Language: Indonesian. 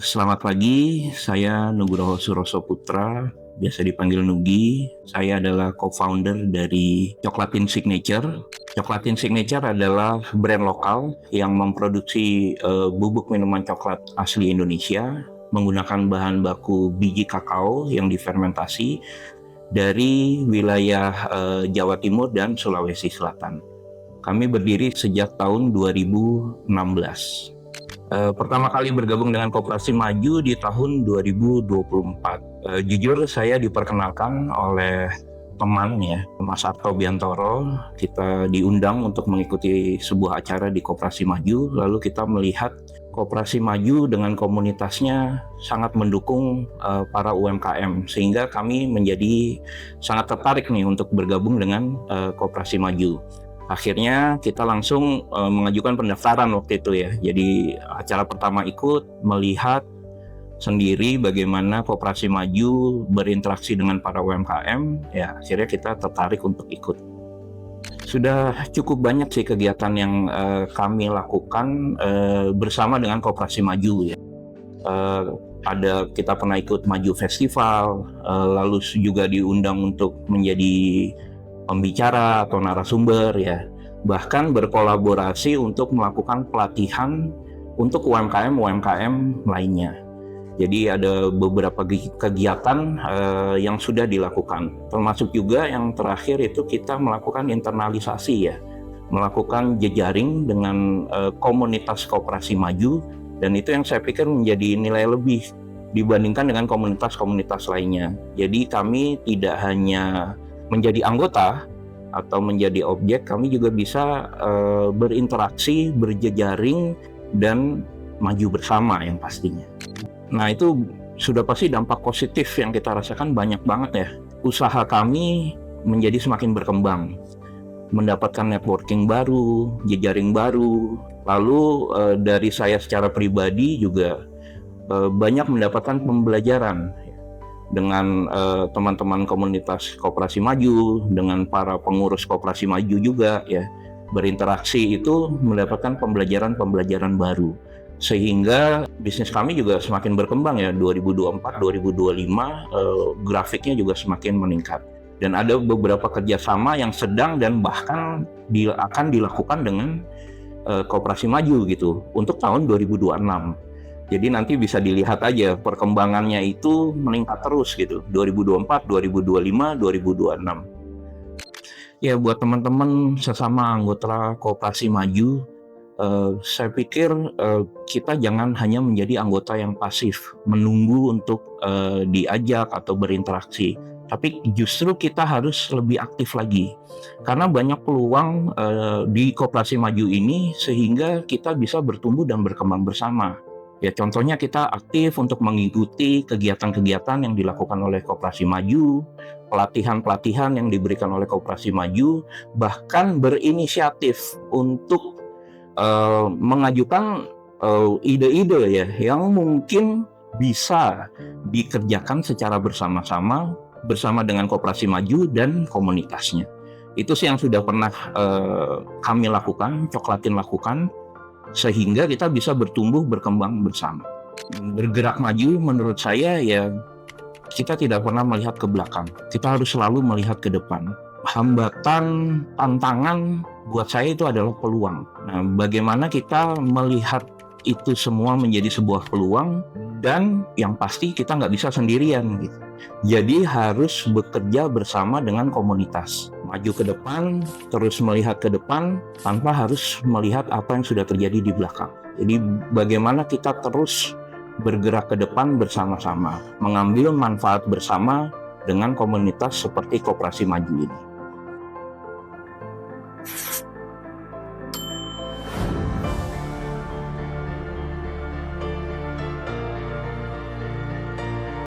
Selamat pagi, saya Nugroho Suroso Putra, biasa dipanggil Nugi. Saya adalah co-founder dari Coklatin Signature. Coklatin Signature adalah brand lokal yang memproduksi bubuk minuman coklat asli Indonesia menggunakan bahan baku biji kakao yang difermentasi dari wilayah Jawa Timur dan Sulawesi Selatan. Kami berdiri sejak tahun 2016. Pertama kali bergabung dengan Koperasi Maju di tahun 2024. Jujur saya diperkenalkan oleh teman ya, Mas Arto Biantoro. Kita diundang untuk mengikuti sebuah acara di Koperasi Maju, lalu kita melihat Koperasi Maju dengan komunitasnya sangat mendukung para UMKM, sehingga kami menjadi sangat tertarik nih untuk bergabung dengan Koperasi Maju. Akhirnya kita langsung mengajukan pendaftaran waktu itu ya. Jadi acara pertama ikut melihat sendiri bagaimana Koperasi Maju berinteraksi dengan para UMKM. Ya akhirnya kita tertarik untuk ikut. Sudah cukup banyak sih kegiatan yang kami lakukan bersama dengan Koperasi Maju ya. Kita pernah ikut Maju Festival, lalu juga diundang untuk menjadi pembicara atau narasumber ya, bahkan berkolaborasi untuk melakukan pelatihan untuk UMKM lainnya. Jadi ada beberapa kegiatan yang sudah dilakukan, termasuk juga yang terakhir itu kita melakukan internalisasi ya, melakukan jejaring dengan komunitas Koperasi Maju, dan itu yang saya pikir menjadi nilai lebih dibandingkan dengan komunitas-komunitas lainnya. Jadi kami tidak hanya menjadi anggota atau menjadi objek, kami juga bisa berinteraksi, berjejaring, dan maju bersama yang pastinya. Nah itu sudah pasti dampak positif yang kita rasakan banyak banget ya. Usaha kami menjadi semakin berkembang, mendapatkan networking baru, jejaring baru, lalu dari saya secara pribadi juga banyak mendapatkan pembelajaran dengan teman-teman komunitas Koperasi Maju, dengan para pengurus Koperasi Maju juga ya, berinteraksi itu mendapatkan pembelajaran baru, sehingga bisnis kami juga semakin berkembang ya. 2024-2025 grafiknya juga semakin meningkat, dan ada beberapa kerjasama yang sedang dan bahkan akan dilakukan dengan Koperasi Maju gitu untuk tahun 2026. Jadi nanti bisa dilihat aja perkembangannya itu meningkat terus gitu, 2024, 2025, 2026. Ya buat teman-teman sesama anggota Koperasi Maju, saya pikir kita jangan hanya menjadi anggota yang pasif, menunggu untuk diajak atau berinteraksi. Tapi justru kita harus lebih aktif lagi, karena banyak peluang di Koperasi Maju ini sehingga kita bisa bertumbuh dan berkembang bersama. Ya contohnya kita aktif untuk mengikuti kegiatan-kegiatan yang dilakukan oleh Koperasi Maju, pelatihan-pelatihan yang diberikan oleh Koperasi Maju, bahkan berinisiatif untuk mengajukan ide-ide ya yang mungkin bisa dikerjakan secara bersama-sama bersama dengan Koperasi Maju dan komunitasnya. Itu sih yang sudah pernah kami lakukan, Coklatin lakukan, sehingga kita bisa bertumbuh berkembang bersama. Bergerak maju menurut saya ya, kita tidak pernah melihat ke belakang, kita harus selalu melihat ke depan. Hambatan, tantangan buat saya itu adalah peluang. Nah, bagaimana kita melihat itu semua menjadi sebuah peluang, dan yang pasti kita nggak bisa sendirian gitu. Jadi harus bekerja bersama dengan komunitas, maju ke depan, terus melihat ke depan tanpa harus melihat apa yang sudah terjadi di belakang. Jadi bagaimana kita terus bergerak ke depan bersama-sama, mengambil manfaat bersama dengan komunitas seperti Koperasi Maju ini.